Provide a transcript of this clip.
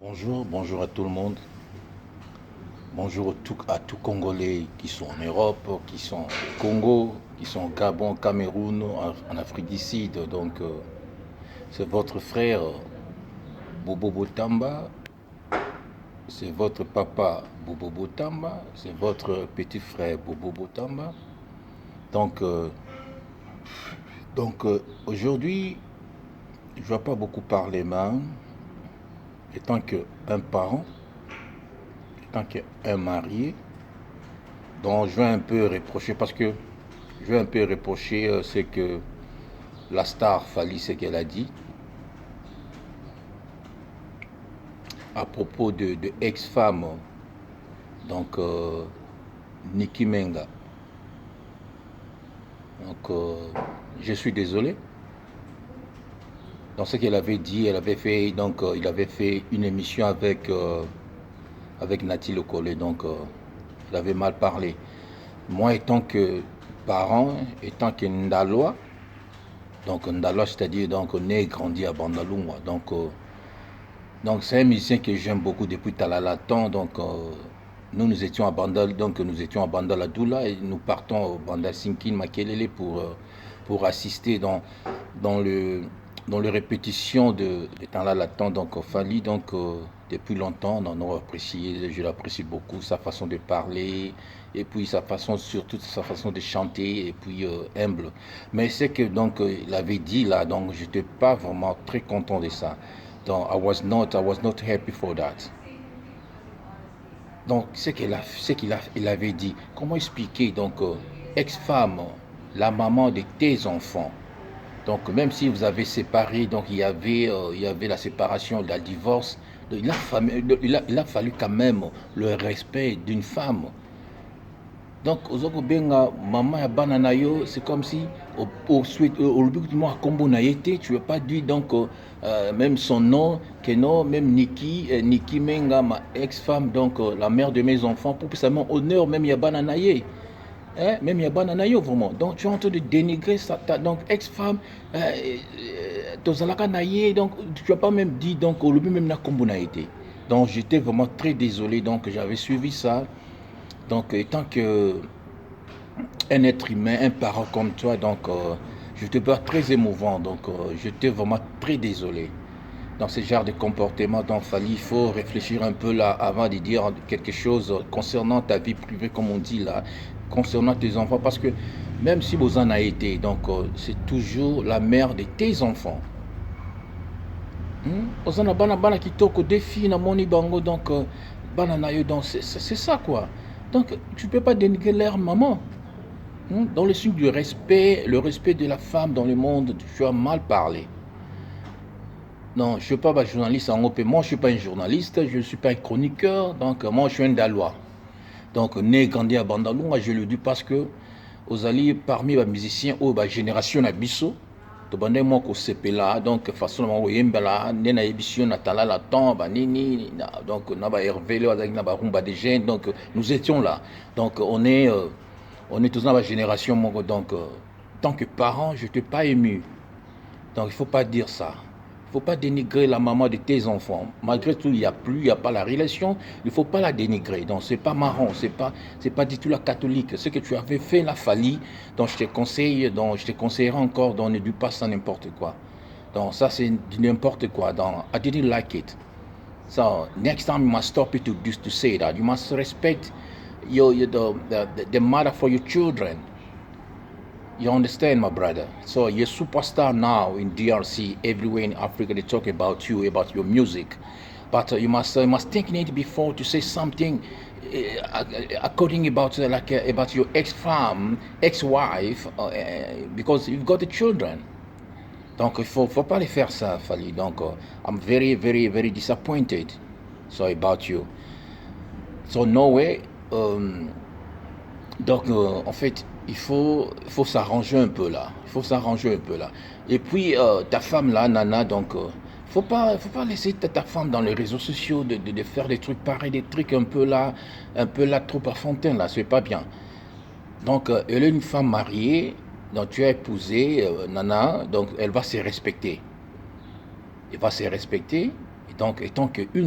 Bonjour, bonjour à tout le monde. Bonjour à tous Congolais qui sont en Europe, qui sont au Congo, qui sont au Gabon, Cameroun, en Afrique du Sud. C'est votre frère Bobo Botamba, c'est votre papa Bobo Botamba, c'est votre petit frère Bobo Botamba. Donc, euh, Aujourd'hui, je ne vais pas beaucoup parler, mais étant qu'un parent, étant qu'un marié, donc je vais un peu reprocher, parce que je vais un peu reprocher ce que la star Fally, ce qu'elle a dit à propos de ex-femme, donc Nicki Menga. Je suis désolé. Dans ce qu'elle avait dit, elle avait fait, il avait fait une émission avec Nati Lokole, il avait mal parlé. Moi, étant que parent, étant que Ndalois, donc Ndalois, c'est-à-dire né et grandi à Bandalungwa, c'est un musicien que j'aime beaucoup depuis Talalatan. Nous étions à Bandal, nous étions à Bandaladoula et nous partons au Bandal Sinkin Makelele pour assister dans le dans les répétitions de Talalatan. Fally, depuis longtemps, je l'apprécie beaucoup, sa façon de parler et puis surtout sa façon de chanter et puis humble. Mais c'est que il avait dit là, donc j'étais pas vraiment très content de ça. Donc I was not happy for that. Donc il avait dit, comment expliquer ex-femme, la maman de tes enfants. Donc même si vous avez séparé, il y avait la séparation, la divorce, il a fallu quand même le respect d'une femme. Donc, ozoko benga maman ya bana na yo, c'est comme si au but de moi combo na yete, tu veux pas dire même son nom, que non, même Nicki Menga, ma ex-femme, la mère de mes enfants, pour que ça m'en honneur même ya bana na ye. Hein? Même ya bana na yo vraiment. Donc tu es en train de dénigrer donc ex-femme, tozalaka na ye, donc tu vas pas même dit au but même na combo na yete. Donc j'étais vraiment très désolé, donc j'avais suivi ça. Donc, étant que un être humain, un parent comme toi, je te vois très émouvant. J'étais vraiment très désolé. Dans ce genre de comportement, il faut réfléchir un peu là avant de dire quelque chose concernant ta vie privée, comme on dit là, concernant tes enfants, parce que même si vous en avez été, c'est toujours la mère de tes enfants. Ozana bana bana kitoko défi na moni bango bana na yo c'est ça quoi. Donc tu peux pas dénigrer leur maman. Dans le signe du respect, le respect de la femme dans le monde, tu as mal parlé. Non, je ne suis pas un journaliste en OP. Moi, je ne suis pas un journaliste, je ne suis pas un chroniqueur, moi, je suis un Dalois. Né grandi à Bandalunga, je le dis parce que aux alliés parmi les musiciens, la génération Nabiso, tobande moi ko sepela façon mo yembala nena émission na talala temps nini na ba Hervé na ba rumba des jeunes, nous étions là. On est tous dans la génération tant que parent, je t'ai pas ému. Donc il faut pas dire ça. Il faut pas dénigrer la maman de tes enfants. Malgré tout, il n'y a pas la relation, il faut pas la dénigrer. Donc c'est pas marrant, c'est pas du tout la catholique. Ce que tu avais fait, la Fally, je te conseillerais encore, ne dis pas ça n'importe quoi. Donc ça c'est n'importe quoi. I didn't like it. So next time you must stop it to say that. You must respect the mother for your children. You understand, my brother? So you're a superstar now in DRC, everywhere in Africa. They talk about you, about your music, but you must think it before to say something according about about your ex-wife, because you've got the children. Donc il faut pas les faire ça, Fally. I'm very, very, very disappointed. So about you. So no way. En fait, il faut s'arranger un peu là. Il faut s'arranger un peu là. Et puis, ta femme là, Nana, faut pas laisser ta femme dans les réseaux sociaux de faire des trucs pareils, des trucs un peu là trop à fontaine là, c'est pas bien. Elle est une femme mariée, donc tu as épousé Nana, donc elle va se respecter. Elle va se respecter, et donc étant qu'une